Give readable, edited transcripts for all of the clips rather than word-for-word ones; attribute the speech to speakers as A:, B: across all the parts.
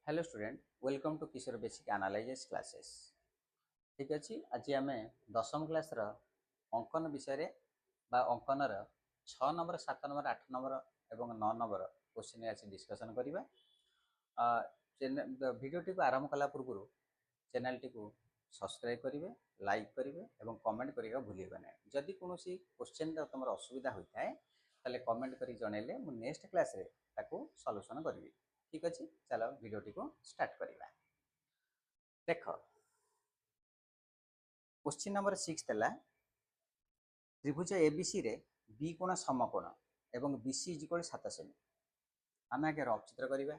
A: Hello student welcome to Kishore basic analysis classes. ठीक अच्छे आज आम दशम क्लास अंकन विषय बा अंकन 6 नंबर 7 नंबर 8 नंबर और 9 नंबर क्वेश्चन आज डिस्कसन करवा। भिडियो टी आरंभ कला पूर्व चैनल टी को सब्सक्राइब करेंगे, लाइक करेंगे और कमेंट करने भूलें ना। जदि कौन क्वेश्चन तुम असुविधा होता है ताले कमेंट कर जनइले मु नेक्स्ट क्लास रे ताको सॉल्यूशन करी। ठीक अच्छे चलो भिडियोटी को स्टार्ट करवा। देख क्वेश्चन नंबर 6 है त्रिभुज एबीसी रे बी कोण समकोण एवं बीसी इज इक्वल 7 सेमी। आम आगे रफ चित्र करवा।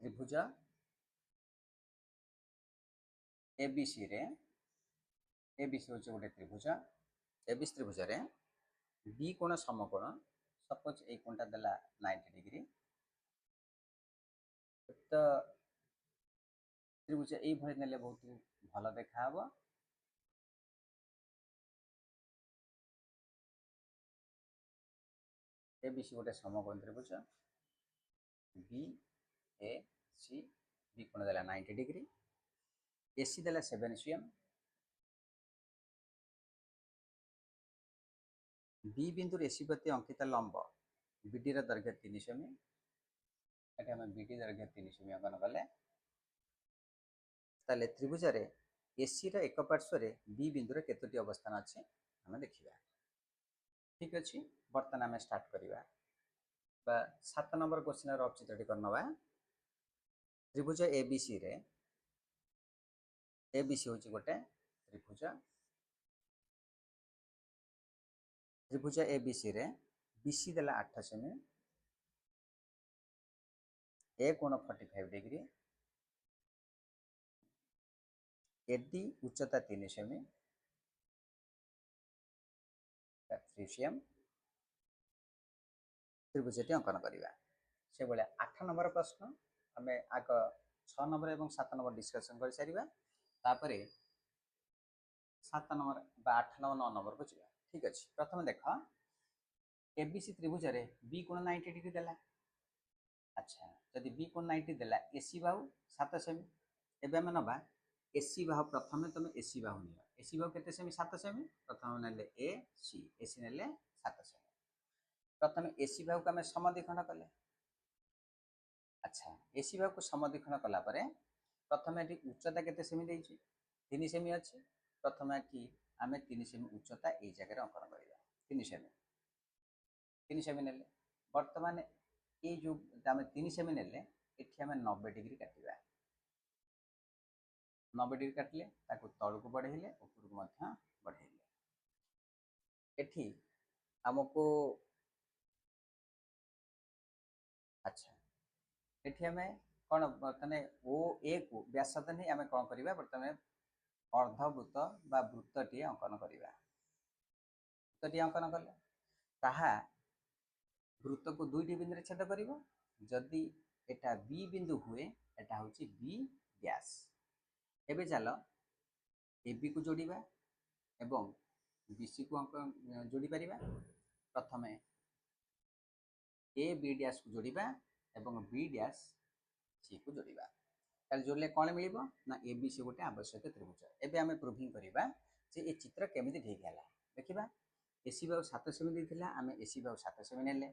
A: त्रिभुज एबीसी रे एबीसी हूँ गोटे त्रिभुज एबीसी त्रिभुज रे बी कोण समकोण सपोज ये कोणटा देला 90 डिग्री तो त्रिभुज ये ने बहुत भल देखा एबीसी गोटे समकोण त्रिभुज बी ए सी बी कोण देला 90 डिग्री एसी देला 7 सीएम बी बिंदु एसी प्रति अंकित लंब बीडी दैर्घ्य 3 सेमी। ये आम बीडी दैर्घ्य 3 सेमी अंकन कले ताले त्रिभुज एसी एक पार्श्व बी बिंदु केतोटी अवस्थान अच्छे आम देखा। ठीक अच्छे बर्तमान आम स्टार्ट करवा 7 नंबर क्वेश्चन रफ चित्रटी करनवा। त्रिभुज एबीसी रे एबीसी हूँ गोटे त्रिभुज त्रिभुज एबीसी रे बीसी देला 8 सेमी ए कोण 45 डिग्री एडी उच्चता 3 सेमी 3 सीएम त्रिभुजटी अंकन करवा। से भाया 8 नंबर प्रश्न आम आग 6 नंबर और 7 नंबर डिस्कसन कर सारिबा तापर 7 नंबर 8 नंबर 9 नंबर को जा। ठीक अच्छे प्रथम देख एबीसी त्रिभुज रे बी कोण 90 डिग्री देला। अच्छा जदि बी कोण 90 देला एसी बाहु 7 सेमी एबे आम नबा एसी बाहु प्रथम तुम एसी बाहु नियो एसी बाहु केते सेमी 7 सेमी प्रथम नेले ए सी एसी नेले 7 सेमी प्रथम एसी बाहु को आम समद्विखंड कले। अच्छा एसी बाहु को समद्विखंड कला परे प्रथम ये उच्चता केते सेमी देछि 3 सेमी अच्छी प्रथम ये आम 3 सेमी उच्चता ये जगह अंकन करवा 3 सेमी 3 सेमी नेले वर्तमान ये जो आम 3 सेमी नेले एठी आम 90 डिग्री काटिबा 90 डिग्री काटिले ताको तळକୁ बढ़ेले ऊपर को मध्य बढ़ेले एठी हमको। अच्छा एठी आम कौन बर्तमान ओ ए को व्यासार्ध नहीं आम कौन करवा बर्तमान अर्धवृत्त बा वृत्तटी अंकन करवा वृत्तटी अंकन कले ताहा वृत्त को दुईटी बिंदु छेद कर जदि एटा बी बिंदु हुए एटा हूँ बी डैश। एबे चल ए बी को जोड़िबा एवं बीसी को जोड़ी पारिबा प्रथम ए बी डैश को जोड़िबा एवं बी डैश सी को जोड़िबा ताले जोड़ले कौन मिल ना ए बी सी गोटे आवश्यक त्रिभुज। एबे आमे प्रूविंग करिबा जे ए चित्र केमिति ठीक हैला देखिबा एसी बाहु 7 सेमी देथिला आमे एसी बाहु 7 सेमी नेले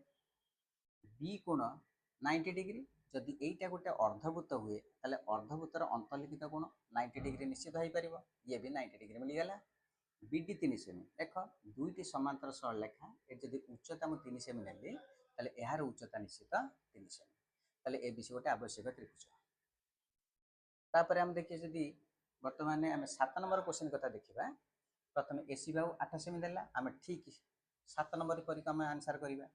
A: बी कोण 90 डिग्री जदि एटा गोटे अर्धवृत्त हुए ताले अर्धवृत्तर अंतर्लिखित कोण 90 डिग्री निश्चित हो पारिबो ये भी 90 डिग्री मिलगला। बीडी 3 सेमी देख दुईटी समांतर सरल रेखा ए जदि उच्चता मु 3 सेमी नेली ताले एहार उच्चता निश्चित 3 सेमी ताले ए बीसी गोटे आवश्यक त्रिभुज। तापर हम देखिए जदि वर्तमान आम 7 नंबर क्वेश्चन कथा देखिबा प्रथम एसी बाहु 8 सेमी देला आम ठीक 7 नंबर करिक आम आंसर करबा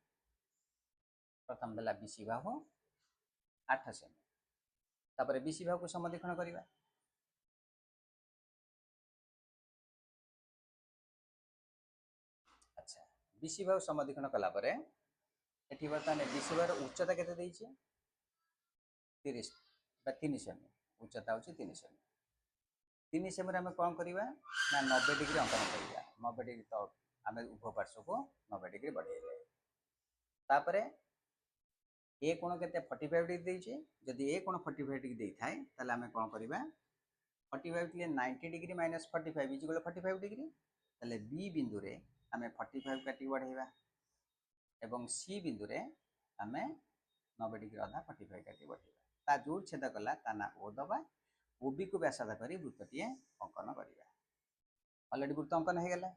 A: प्रथम देला बीसी बाहु 8 सेमी तापर बीसी बाहु को समद्विखंड करबा अच्छा बीसी बाहु समद्विखंड कला परे एठी बर्तमान बीसी बाहु उच्चता केते देइछि 30 बा 3 सेमी उच्चता होछि 3 सेमी 3 सेमी आम कौन करवा ना 90 डिग्री अंकन करवा 90 डिग्री तो आम उभय पार्श्व को 90 डिग्री बढ़ेले तापरे ए कोण के 45 डिग्री देइछे जदि ए कोण 45 डिग्री देई थाए ताले आमे कोन करिबा 45 के 90 degree minus 45 is equal 45 degree ताले बी बिंदु रे आमे 45 काटी बढ़ेबा एवं सी बिंदु रे आमे 90 डिग्री अधा 45 काटी बढ़ेबा ता जोड़ छेद कला ता ना ओ दबा ओबी को व्यासार्ध करी वृत्तटीए अंकन करिबा ऑलरेडी वृत्त अंकन हे गेला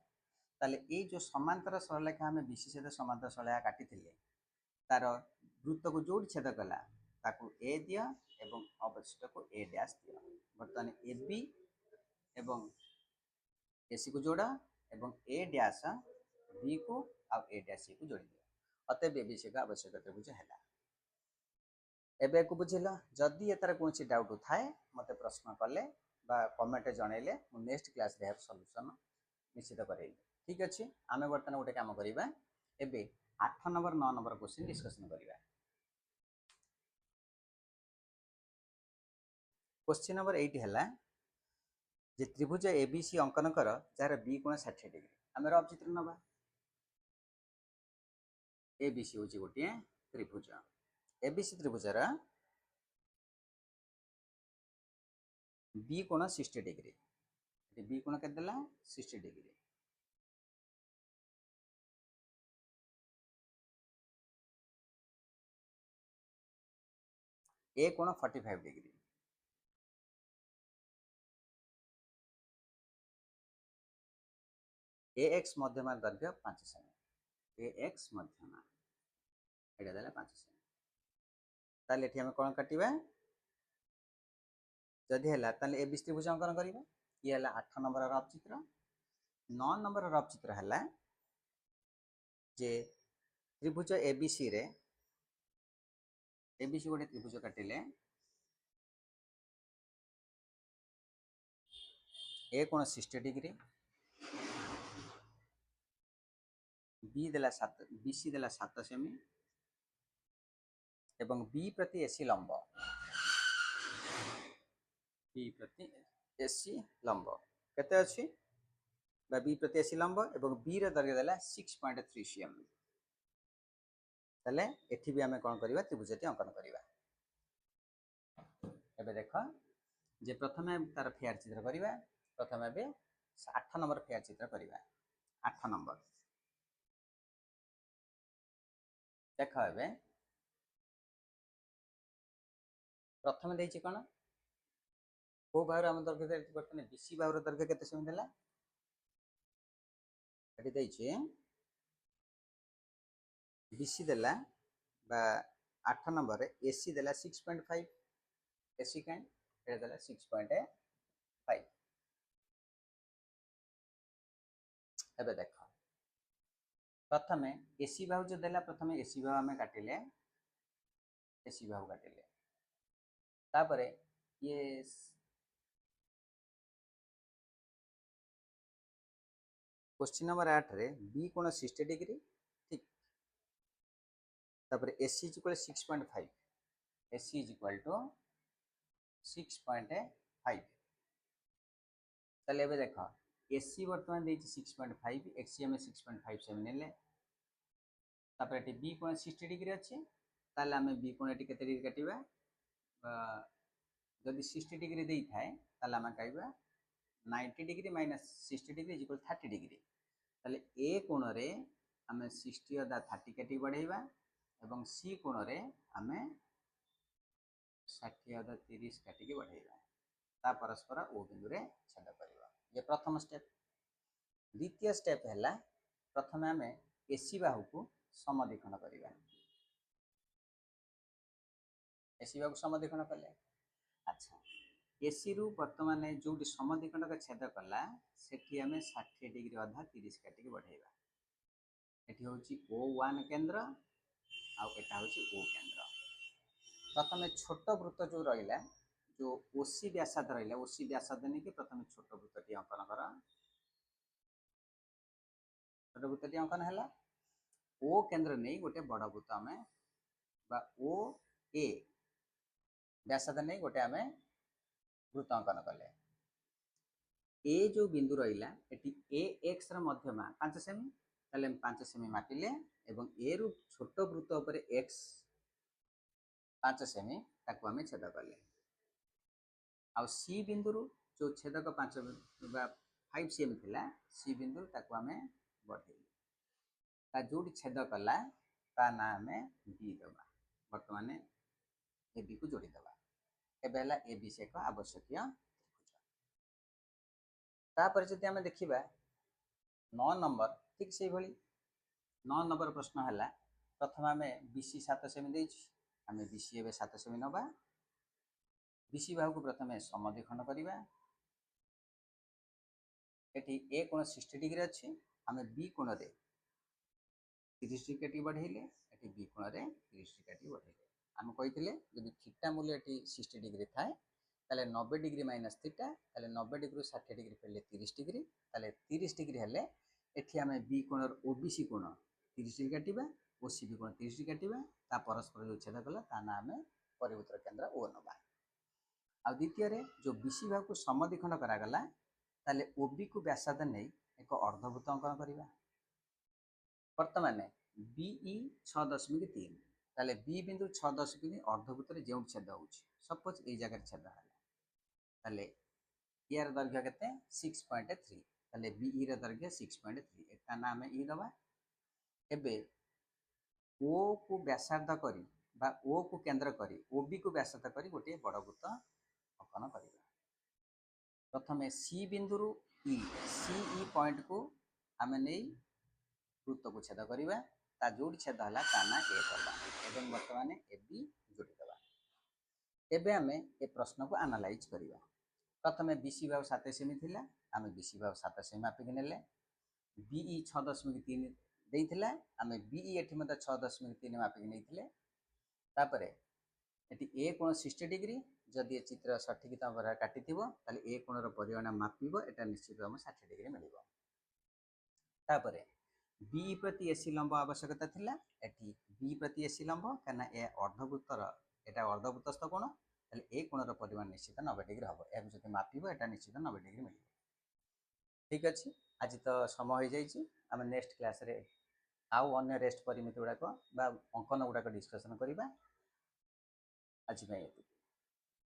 A: ताले ए जो समांतर सरलरेखा आमे बीसी सहित समांतर सरलरेखा काटी थिले तार वृत्त को जोड़ छेद कला ताकू ए दिया एवं अवशिष्ट को ए डैश दिया बर्तमान ए बी एवं एसी को जोड़ा एवं ए डैश बी को आ ए डैश सी को जोड़ी दिया अतएव एबीसी का आवश्यक त्रिभुज हैला एबे को बुझिला जदि एतार कोनसी डाउट थाए मते प्रश्न कले बा कमेंट जणैले मु नेक्स्ट क्लास रे हेल्प सॉल्यूशन निश्चित करेइली ठीक अछि आमे बर्तन गोटे काम करिबा एबे 8 नंबर 9 नंबर क्वेश्चन डिस्कशन करिबा क्वेश्चन नंबर 8 हैला जे त्रिभुज एबीसी अंकन कर जार बी कोण 60 डिग्री आमे रफ चित्र नबा एबीसी होची गोटे त्रिभुज एबीसी त्रिभुजर बी कोण 60 डिग्री बी कोण के देला 60 डिग्री ए कोण 45 डिग्री ए एक्स मध्यमा दैर्घ्य 5 सेमी ए एक्स मध्यमा एटा देला 5 सेमी ताले एठी हम कोन काटिबा जदि हैला ताले ए बीसी त्रिभुज अंकन करिबा ये हैला 8 नंबर रफ चित्र 9 नंबर रफ चित्र हैला जे त्रिभुज एबीसी रे एबीसी गोटे त्रिभुज काटिले ए कोण 60 डिग्री बी देला 7 बीसी देला 7 सेमी एवं बी प्रति एसी लंब बी प्रति एसी लंब केते अछि बा बी प्रति एसी लंब एवं बी रे दैर्घ्य देला 6.3 cm तले एठी भी हमें कोन करबा त्रिभुजटी अंकन करबा एबे देखो जे प्रथमे तार फेयर चित्र करबा प्रथमे बे 8 नंबर फेयर चित्र करबा 8 नंबर देखो एबे प्रथमे देछि कोन को बाहर हम दैर्घ्य देछि बर्तने बीसी बाहर दैर्घ्य केते सेमी देला एठी देछि बीसी देला बा 8 नंबर रे एसी देला 6.5 एसी काई एटा देला 6.5 एबे देखो प्रथमे एसी बाहु जो देला प्रथमे एसी बाहु हमें काटिले एसी बाहु काटिले तापरे ये क्वेश्चन नंबर 8 रे बी कोण 60 डिग्री ठीक तापरे AC is equal 6.5 AC is equal to 6.5 चले एबे देखो एसी वर्तमान देछि 6.5 एक्सी हमें 6.5 सेमी नेले तापरे एटी बी कोण 60 डिग्री अछि ताले हमें बी कोण एटी केते डिग्री काटिबा जदि 60 डिग्री देई थाए ताले हमें कहबा 90 degree minus 60 degree is equal 30 degree ताले ए कोण रे हमें 60 अदा 30 काटी बढ़ेबा एवं सी कोण रे हमें 60 अदा 30 काटी के बढ़ेबा ता परस्पर ओ बिंदु रे छेद करबा ये प्रथम स्टेप द्वितीय स्टेप हैला प्रथमे हमें एसी बाहु को समद्विखंड करबा एसी बाहु को समद्विखंड कले अच्छा एसी रु वर्तमान जो समद्विखंड का छेद कला सेठी हमें 60 डिग्री अधा 30 काटी के बढ़ेबा एठी होची O1 केंद्र आ एटा होची O केंद्र प्रथमे छोट वृत्त जो रहिला जो ओसी व्यासार्ध रहिला ओसी व्यासार्ध ने के प्रथमे छोट वृत्तटी अंकन करा छोट वृत्तटी अंकन हैला ओ केंद्र नै गोटे बड़ वृत्त हमें बा ओ ए व्यासार्ध नै गोटे हमें वृत्त अंकन कले ए जो बिंदु रहिला एटी ए एक्स र मध्यमा 5 सेमी ताले 5 सेमी मापिले एवं ए रु छोट वृत्त ऊपर एक्स 5 सेमी ताकू आम छेद कले आउ सी बिंदु जो छेदक 5 5 सेमी थिला सी बिंदु ताकू आम बढ़ेलु जो छेद कला ता ना आम बी दबा बर्तमान ए बी को जोड़ीदबा एबेला ए बी से एक आवश्यक तापर जदि आम देखिबा 9 नंबर ठीक से भली 9 नंबर प्रश्न है प्रथम आम बीसी 7 सेमी देछि आम बीसी एबे 7 सेमी नबा बीसी बाहु को प्रथम समद्विखंड करबा एठी ए कोण 60 डिग्री अछि आम बी कोण रे 30 डिग्री बढ़ेले एठी बी कोण रे 30 डिग्री बढ़ेले आम कहिथिले जदि थीटा मूल्य एठी 60 डिग्री थाए ताले 90 डिग्री माइनस थीटा ताले 90 डिग्री 60 डिग्री पड़ले 30 डिग्री ताले 30 डिग्री हेले एठी आम बी कोण ओबीसी कोण 30 डिग्री काटिबा ओसीबी कोण 30 डिग्री काटिबा ता परस्पर जो छेद कला ता ना आम परिवृत्तर केंद्र ओ नबा आ द्वितीय रे जो बीसी भाग को समद्विखंड करा गला ताले ओबी को व्यासार्ध नहीं एक अर्धवृत्त अंकन करबा वर्तमान बीई 6.3 ताले बी बिंदु 6.3 अर्धवृत्त रे जेउ छेद होउछ सपोज ए जगह छेद हला ताले यार दैर्घ्य केते 6.3 ताले बीई रे दैर्घ्य 6.3 एता ना हम ई दबा एबे ओ को व्यासार्ध करी बा ओ को केंद्र करी ओबी को व्यासार्ध करी गोटे बड़ वृत्त अंकन करबा प्रथमे सी बिंदु रु ई सीई पॉइंट को आम नहीं वृत्त को छेद करबा ता जोड़ी छेद हला ता ना ए दबा एवं वर्तमान ए बी जोड़ी दबा एबे आमे ए प्रश्न को एनालाइज करबा प्रथमे बीसी भाग 7 सेमी थिला आमे बीसी भाग 7 सेमी मापिक नेले बीई 6.3 देइथिला आमे बीई एठी मते 6.3 मापिक नेइथिले तापरे एटी ए कोण 60 डिग्री जदि चित्र सठिक तम पर काटिथिबो ताले ए कोणर परिमाण मापिबो एटा निश्चित हम 60 डिग्री मिलिबो तापरे बी प्रति एसी लंब आवश्यकता थिला एटी बी प्रति एसी लंब कना ए अर्धवृत्तर एटा अर्धवृत्तस्थ कोण ताले ए कोणर परिमाण निश्चित 90 डिग्री हबो एम जति मापिबो एटा निश्चित 90 डिग्री मिलिबो ठीक अछि आज तो समय हो जाइछि हम नेक्स्ट क्लास रे आउ अन्य रेस्ट परिमिति गुड़ाक बा अंकन गुड़ाक डिस्कसन करबा आज में